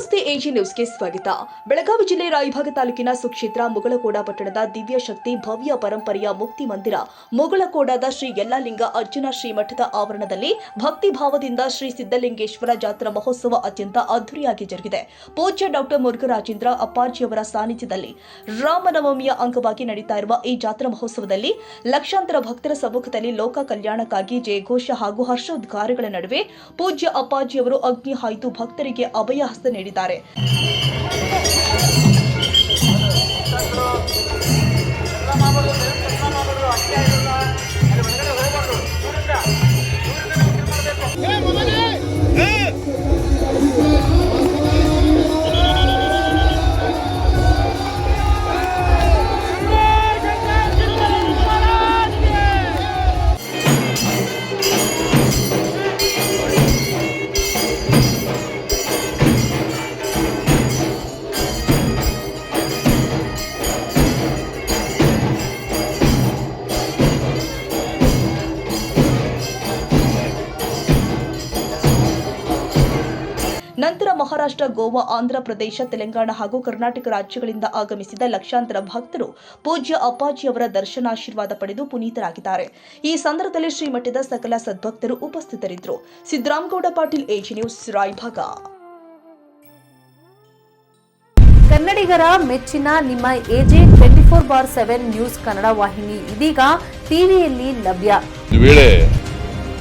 ನಮಸ್ತೆ ಎಜಿ ನ್ಯೂಸ್ಗೆ ಸ್ವಾಗತ. ಬೆಳಗಾವಿ ಜಿಲ್ಲೆ ರಾಯಭಾಗ ತಾಲೂಕಿನ ಸುಕ್ಷೇತ್ರ ಮುಗಳಕೋಡ ಪಟ್ಟಣದ ದಿವ್ಯ ಶಕ್ತಿ ಭವ್ಯ ಪರಂಪರೆಯ ಮುಕ್ತಿ ಮಂದಿರ ಮುಗಳಕೋಡದ ಶ್ರೀ ಯಲ್ಲಾಲಿಂಗ ಅರ್ಜುನ ಶ್ರೀಮಠದ ಆವರಣದಲ್ಲಿ ಭಕ್ತಿ ಭಾವದಿಂದ ಶ್ರೀ ಸಿದ್ದಲಿಂಗೇಶ್ವರ ಜಾತ್ರಾ ಮಹೋತ್ಸವ ಅತ್ಯಂತ ಅದ್ದೂರಿಯಾಗಿ ಜರುಗಿದೆ. ಪೂಜ್ಯ ಡಾಕ್ಟರ್ ಮುರುಘರಾಜೇಂದ್ರ ಅಪ್ಪಾಜಿಯವರ ಸಾನ್ನಿಧ್ಯದಲ್ಲಿ ರಾಮನವಮಿಯ ಅಂಗವಾಗಿ ನಡೆಯುತ್ತಾ ಇರುವ ಈ ಜಾತ್ರಾ ಮಹೋತ್ಸವದಲ್ಲಿ ಲಕ್ಷಾಂತರ ಭಕ್ತರ ಸಮ್ಮುಖದಲ್ಲಿ ಲೋಕ ಕಲ್ಯಾಣಕ್ಕಾಗಿ ಜಯಘೋಷ ಹಾಗೂ ಹರ್ಷೋದ್ಗಾರಗಳ ನಡುವೆ ಪೂಜ್ಯ ಅಪ್ಪಾಜಿಯವರು ಅಗ್ನಿ ಹಾಯ್ದು ಭಕ್ತರಿಗೆ ಅಭಯ ಹಸ್ತ ನೀಡಿದ್ದಾರೆ. ನಂತರ ಮಹಾರಾಷ್ಟ್ರ, ಗೋವಾ, ಆಂಧ್ರ ಪ್ರದೇಶ, ತೆಲಂಗಾಣ ಹಾಗೂ ಕರ್ನಾಟಕ ರಾಜ್ಯಗಳಿಂದ ಆಗಮಿಸಿದ ಲಕ್ಷಾಂತರ ಭಕ್ತರು ಪೂಜ್ಯ ಅಪ್ಪಾಜಿಯವರ ದರ್ಶನಾಶೀರ್ವಾದ ಪಡೆದು ಪುನೀತರಾಗಿದ್ದಾರೆ. ಈ ಸಂದರ್ಭದಲ್ಲಿ ಶ್ರೀಮಠದ ಸಕಲ ಸದ್ಭಕ್ತರು ಉಪಸ್ಥಿತರಿದ್ದರು. Siddaramagowda Patil, AG news, Raybag. ಕನ್ನಡಿಗರ ಮೆಚ್ಚಿನ ನಿಮ್ಮ ಎಜೆ 24/7 ನ್ಯೂಸ್ ಕನ್ನಡ ವಾಹಿನಿ ಇದೀಗ ಟಿವಿಯಲ್ಲಿ ಲಭ್ಯ.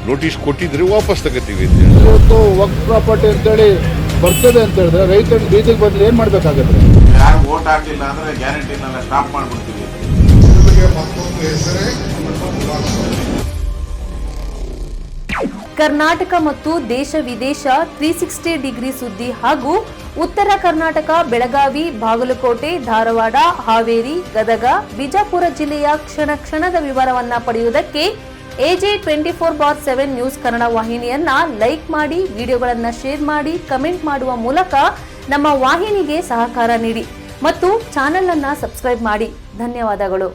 ನೋಟಿಸ್ ಕೊಟ್ಟಿದ್ರೆ ವಾಪಸ್ ತಗೋತೀವಿ. ಇವತ್ತು ವಕ್ಫ್ ಪ್ರಾಪರ್ಟಿ ಅಂತೇಳಿ ಬರ್ತದೆ ಅಂತ ಹೇಳಿದ್ರೆ ರೈತರು ಬೀದಿಗೆ ಬಂದ್ರೆ ಏನ್ ಮಾಡ್ಬೇಕಾಗತ್ತೆ? ಯಾರು ವೋಟ್ ಹಾಕಲಿಲ್ಲ ಅಂದ್ರೆ ಗ್ಯಾರಂಟಿನೆಲ್ಲ ಸ್ಟಾಪ್ ಮಾಡ್ಬಿಡ್ತೀವಿ. ಕರ್ನಾಟಕ ಮತ್ತು ದೇಶ ವಿದೇಶ 360 ಡಿಗ್ರಿ ಸುದ್ದಿ ಹಾಗೂ ಉತ್ತರ ಕರ್ನಾಟಕ, ಬೆಳಗಾವಿ, ಬಾಗಲಕೋಟೆ, ಧಾರವಾಡ, ಹಾವೇರಿ, ಗದಗ, ಬಿಜಾಪುರ ಜಿಲ್ಲೆಯ ಕ್ಷಣ ಕ್ಷಣದ ವಿವರವನ್ನ ಪಡೆಯುವುದಕ್ಕೆ ಎಜೆ 24/7 ನ್ಯೂಸ್ ಕನ್ನಡ ವಾಹಿನಿಯನ್ನ ಲೈಕ್ ಮಾಡಿ, ವಿಡಿಯೋಗಳನ್ನ ಶೇರ್ ಮಾಡಿ, ಕಮೆಂಟ್ ಮಾಡುವ ಮೂಲಕ ನಮ್ಮ ವಾಹಿನಿಗೆ ಸಹಕಾರ ನೀಡಿ ಮತ್ತು ಚಾನೆಲ್ ಅನ್ನ ಸಬ್ಸ್ಕ್ರೈಬ್ ಮಾಡಿ. ಧನ್ಯವಾದಗಳು.